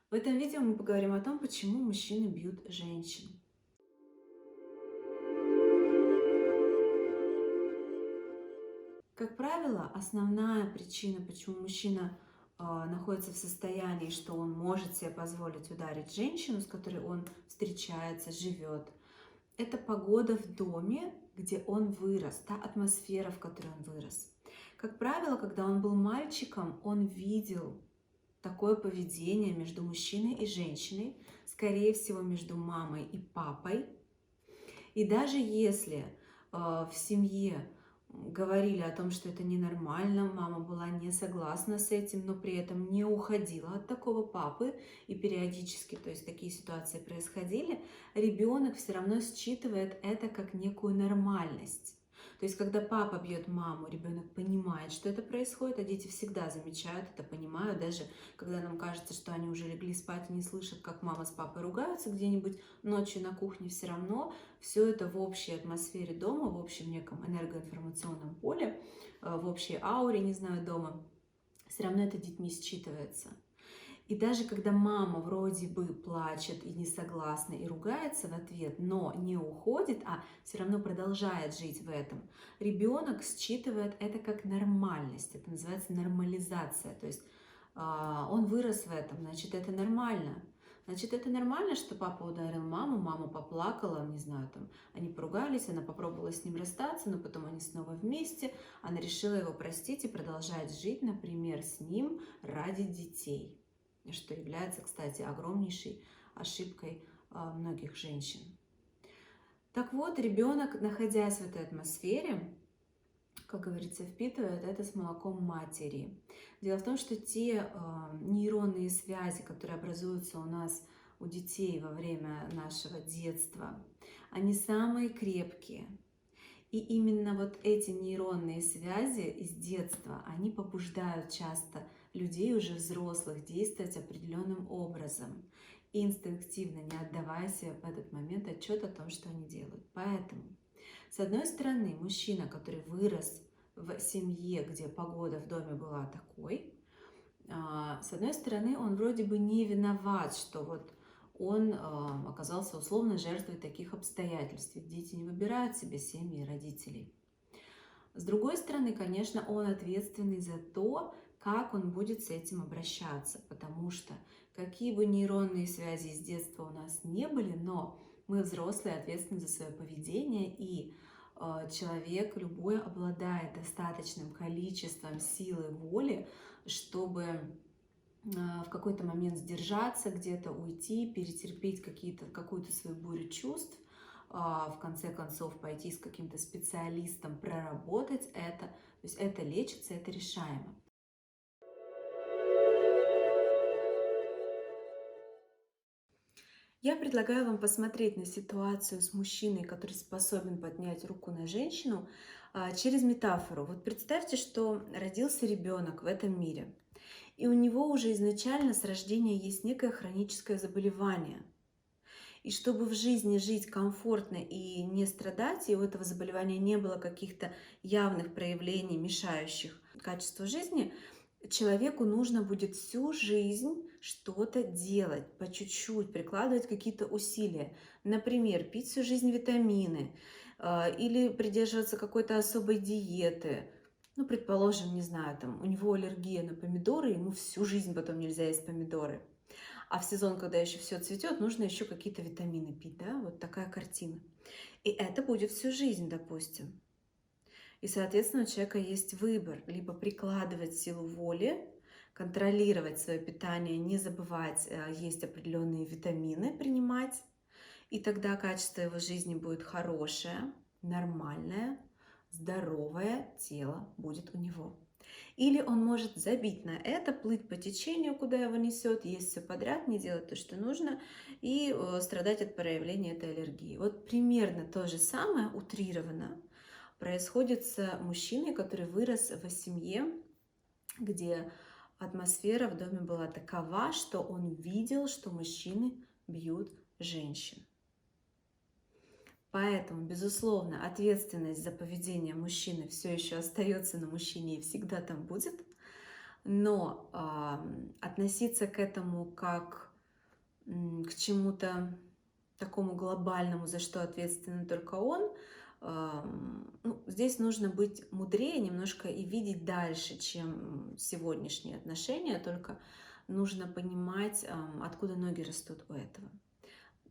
В этом видео мы поговорим о том, почему мужчины бьют женщин. Как правило, основная причина, почему мужчина находится в состоянии, что он может себе позволить ударить женщину, с которой он встречается, живет, это погода в доме, где он вырос, та атмосфера, в которой он вырос. Как правило, когда он был мальчиком, он видел такое поведение между мужчиной и женщиной, скорее всего, между мамой и папой. И даже если в семье говорили о том, что это ненормально, мама была не согласна с этим, но при этом не уходила от такого папы, и периодически, то есть такие ситуации происходили, ребенок все равно считывает это как некую нормальность. То есть, когда папа бьет маму, ребенок понимает, что это происходит, а дети всегда замечают это, понимают, даже когда нам кажется, что они уже легли спать и не слышат, как мама с папой ругаются где-нибудь ночью на кухне, все равно все это в общей атмосфере дома, в общем неком энергоинформационном поле, в общей ауре, не знаю, дома, все равно это детьми считывается. И даже когда мама вроде бы плачет и не согласна и ругается в ответ, но не уходит, а все равно продолжает жить в этом, ребенок считывает это как нормальность. Это называется нормализация. То есть он вырос в этом, значит, это нормально. Значит, это нормально, что папа ударил маму, мама поплакала, не знаю, там, они поругались, она попробовала с ним расстаться, но потом они снова вместе, она решила его простить и продолжает жить, например, с ним ради детей, что является, кстати, огромнейшей ошибкой многих женщин. Так вот, ребенок, находясь в этой атмосфере, как говорится, впитывает это с молоком матери. Дело в том, что те нейронные связи, которые образуются у нас у детей во время нашего детства, они самые крепкие. И именно вот эти нейронные связи из детства, они побуждают часто людей, уже взрослых, действовать определенным образом, инстинктивно, не отдавая себе в этот момент отчет о том, что они делают. Поэтому, с одной стороны, мужчина, который вырос в семье, где погода в доме была такой, с одной стороны, он вроде бы не виноват, что вот он оказался условно жертвой таких обстоятельств. Ведь дети не выбирают себе семьи и родителей. С другой стороны, конечно, он ответственный за то, как он будет с этим обращаться, потому что какие бы нейронные связи с детства у нас не были, но мы взрослые ответственны за свое поведение, и человек любой обладает достаточным количеством силы воли, чтобы в какой-то момент сдержаться, где-то уйти, перетерпеть какую-то свою бурю чувств, в конце концов пойти с каким-то специалистом, проработать это. То есть это лечится, это решаемо. Я предлагаю вам посмотреть на ситуацию с мужчиной, который способен поднять руку на женщину, через метафору. Вот представьте, что родился ребенок в этом мире, и у него уже изначально с рождения есть некое хроническое заболевание. И чтобы в жизни жить комфортно и не страдать, и у этого заболевания не было каких-то явных проявлений, мешающих качеству жизни, человеку нужно будет всю жизнь что-то делать, по чуть-чуть, прикладывать какие-то усилия. Например, пить всю жизнь витамины или придерживаться какой-то особой диеты. Ну, предположим, не знаю, там у него аллергия на помидоры, ему всю жизнь потом нельзя есть помидоры. А в сезон, когда еще все цветет, нужно еще какие-то витамины пить, да, вот такая картина. И это будет всю жизнь, допустим. И, соответственно, у человека есть выбор: либо прикладывать силу воли, контролировать свое питание, не забывать есть определенные витамины, принимать, и тогда качество его жизни будет хорошее, нормальное, здоровое тело будет у него. Или он может забить на это, плыть по течению, куда его несет, есть все подряд, не делать то, что нужно, и страдать от проявления этой аллергии. Вот примерно то же самое, утрированно, происходит с мужчиной, который вырос в семье, где атмосфера в доме была такова, что он видел, что мужчины бьют женщин. Поэтому, безусловно, ответственность за поведение мужчины все еще остается на мужчине и всегда там будет. Но относиться к этому как к чему-то такому глобальному, за что ответственен только он, ну, здесь нужно быть мудрее немножко и видеть дальше, чем сегодняшние отношения, только нужно понимать, откуда ноги растут у этого.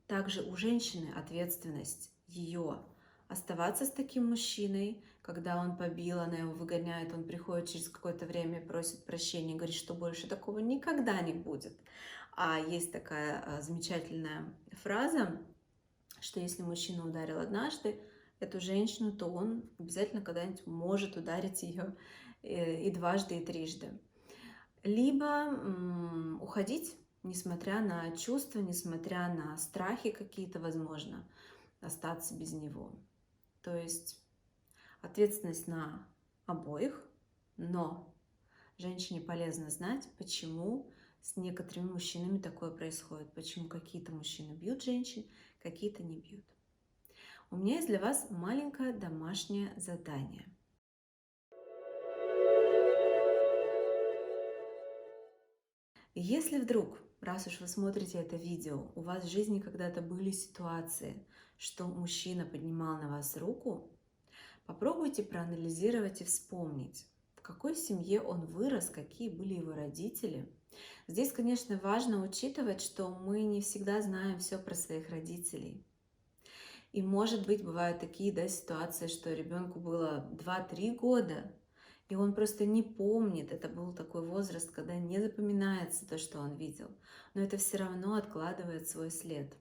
Также у женщины ответственность ее оставаться с таким мужчиной, когда он побил, она его выгоняет, он приходит через какое-то время, просит прощения, говорит, что больше такого никогда не будет. А есть такая замечательная фраза, что если мужчина ударил однажды эту женщину, то он обязательно когда-нибудь может ударить ее и дважды, и трижды. Либо уходить, несмотря на чувства, несмотря на страхи какие-то, возможно, остаться без него. То есть ответственность на обоих, но женщине полезно знать, почему с некоторыми мужчинами такое происходит, почему какие-то мужчины бьют женщин, какие-то не бьют. У меня есть для вас маленькое домашнее задание. Если вдруг, раз уж вы смотрите это видео, у вас в жизни когда-то были ситуации, что мужчина поднимал на вас руку, попробуйте проанализировать и вспомнить, в какой семье он вырос, какие были его родители. Здесь, конечно, важно учитывать, что мы не всегда знаем все про своих родителей. И, может быть, бывают такие ситуации, что ребенку было 2-3 года, и он просто не помнит. Это был такой возраст, когда не запоминается то, что он видел. Но это все равно откладывает свой след.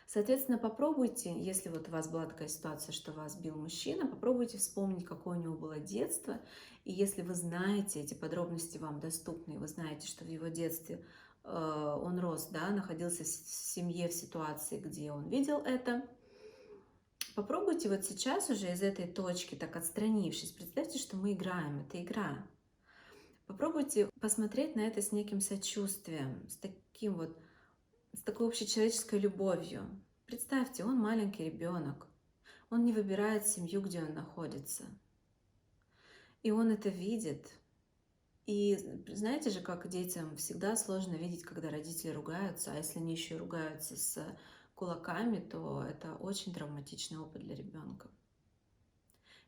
Соответственно, попробуйте, если вот у вас была такая ситуация, что вас бил мужчина, попробуйте вспомнить, какое у него было детство. И если вы знаете, эти подробности вам доступны, вы знаете, что в его детстве он рос, находился в семье, в ситуации, где он видел это, попробуйте вот сейчас уже из этой точки, так отстранившись, представьте, что мы играем, это игра. Попробуйте посмотреть на это с неким сочувствием, с такой общечеловеческой любовью. Представьте, он маленький ребенок, он не выбирает семью, где он находится. И он это видит. И знаете же, как детям всегда сложно видеть, когда родители ругаются, а если они еще ругаются с кулаками, то это очень травматичный опыт для ребенка.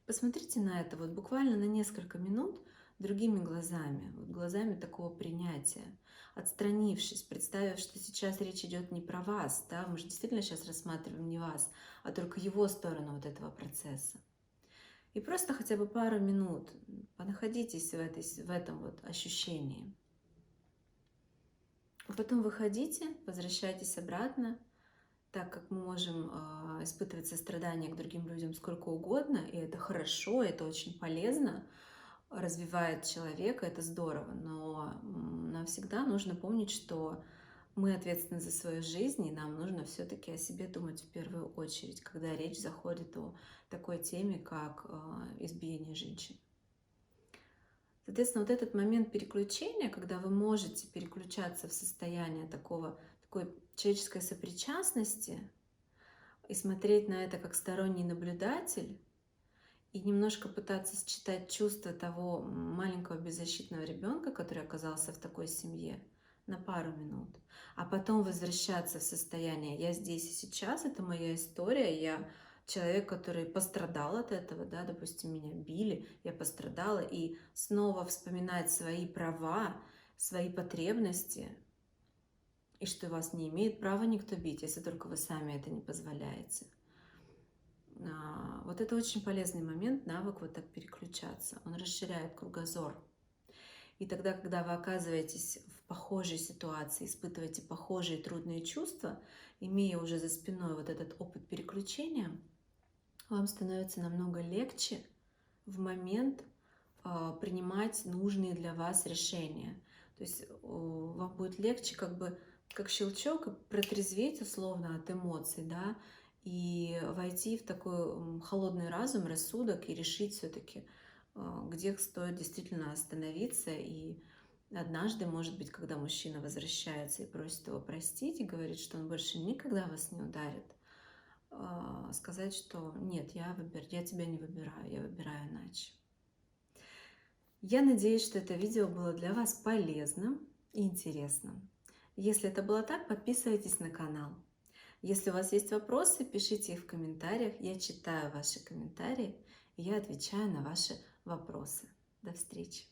Посмотрите на это вот буквально на несколько минут другими глазами, вот глазами такого принятия, отстранившись, представив, что сейчас речь идет не про вас, мы же действительно сейчас рассматриваем не вас, а только его сторону вот этого процесса. И просто хотя бы пару минут понаходитесь в этом вот ощущении. А потом выходите, возвращайтесь обратно, так как мы можем испытывать сострадание к другим людям сколько угодно, и это хорошо, это очень полезно, развивает человека, это здорово, но нам всегда нужно помнить, что мы ответственны за свою жизнь, и нам нужно все-таки о себе думать в первую очередь, когда речь заходит о такой теме, как избиение женщин. Соответственно, вот этот момент переключения, когда вы можете переключаться в состояние такой человеческой сопричастности и смотреть на это как сторонний наблюдатель, и немножко пытаться считать чувства того маленького беззащитного ребенка, который оказался в такой семье, на пару минут, а потом возвращаться в состояние «я здесь и сейчас», это моя история, я человек, который пострадал от этого, допустим, меня били, я пострадала, и снова вспоминать свои права, свои потребности, и что вас не имеет права никто бить, если только вы сами это не позволяете. Вот это очень полезный момент, навык вот так переключаться. Он расширяет кругозор. И тогда, когда вы оказываетесь в похожей ситуации, испытываете похожие трудные чувства, имея уже за спиной вот этот опыт переключения, вам становится намного легче в момент принимать нужные для вас решения. То есть вам будет легче как щелчок протрезветь условно от эмоций, и войти в такой холодный разум, рассудок и решить все-таки, где стоит действительно остановиться. И однажды, может быть, когда мужчина возвращается и просит его простить и говорит, что он больше никогда вас не ударит, сказать, что нет, я тебя не выбираю, я выбираю иначе. Я надеюсь, что это видео было для вас полезным и интересным. Если это было так, подписывайтесь на канал. Если у вас есть вопросы, пишите их в комментариях. Я читаю ваши комментарии и я отвечаю на ваши вопросы. До встречи!